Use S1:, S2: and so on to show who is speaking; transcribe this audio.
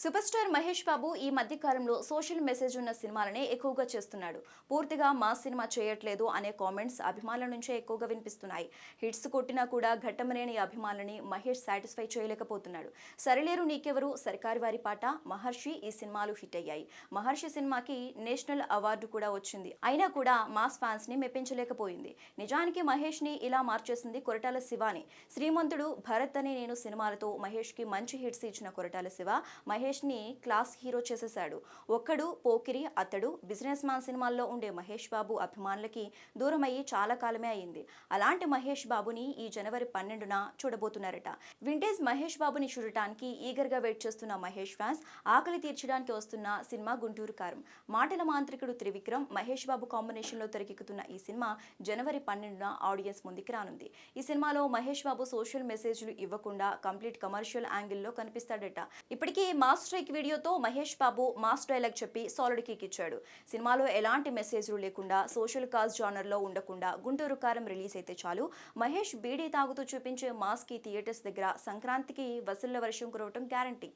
S1: Super star Mahesh Babu ఈ మధ్య కాలంలో సోషల్ మెసేజ్ ఉన్న సినిమాలనే ఎక్కువగా చేస్తున్నాడు. పూర్తిగా మాస్ సినిమా చేయట్లేదు అనే కామెంట్స్ అభిమానుల నుంచే ఎక్కువగా వినిపిస్తున్నాయి. హిట్స్ కొట్టినా కూడా ఘట్టమనేని అభిమానులని మహేష్ సాటిస్ఫై చేయలేకపోతున్నాడు. సరిలేరు నీకెవరు, సర్కారు వారి పాట, మహర్షి ఈ సినిమాలు హిట్ అయ్యాయి. మహర్షి సినిమాకి నేషనల్ అవార్డు కూడా వచ్చింది. అయినా కూడా మాస్ ఫ్యాన్స్ ని మెప్పించలేకపోయింది. నిజానికి మహేష్ ని ఇలా మార్చేసింది కొరటాల శివాని. శ్రీమంతుడు, భరత్ అని నేను సినిమాలతో మహేష్ కి మంచి హిట్స్ ఇచ్చిన కొరటాల శివ మహేష్ ని క్లాస్ హీరో చేసేశాడు. ఒక్కడు, పోకిరి, అతడు, బిజినెస్ మ్యాన్ సినిమాల్లో ఉండే మహేష్ బాబు అభిమానులకి దూరమయ్యి చాలా కాలమే అయింది. అలాంటి మహేష్ బాబుని ఈ జనవరి 12న చూడబోతున్నారట. వింటేజ్ మహేష్ బాబుని చూడటానికి ఈగర్ గా వెయిట్ చేస్తున్న మహేష్ ఫ్యాన్స్ ఆకలి తీర్చడానికి వస్తున్న సినిమా గుంటూరు కారం. మాటల మాంత్రికుడు త్రివిక్రమ్, మహేష్ బాబు కాంబినేషన్ లో తెరకెక్కుతున్న ఈ సినిమా జనవరి 12న ఆడియన్స్ ముందుకు రానుంది. ఈ సినిమాలో మహేష్ బాబు సోషల్ మెసేజ్లు ఇవ్వకుండా కంప్లీట్ కమర్షియల్ యాంగిల్లో కనిపిస్తాడట. ఇప్పటికీ మాస్ స్ట్రైక్ వీడియోతో మహేష్ బాబు మాస్ డైలాగ్ చెప్పి సాలిడ్ కిక్ ఇచ్చాడు. సినిమాలో ఎలాంటి మెసేజ్లు లేకుండా సోషల్ కాజ్ జానర్ లో ఉండకుండా గుంటూరు కారం రిలీజ్ అయితే చాలు, మహేష్ బీడీ తాగుతూ చూపించే మాస్ కి థియేటర్స్ దగ్గర సంక్రాంతికి వసూళ్ల వర్షం కురవటం గ్యారంటీ.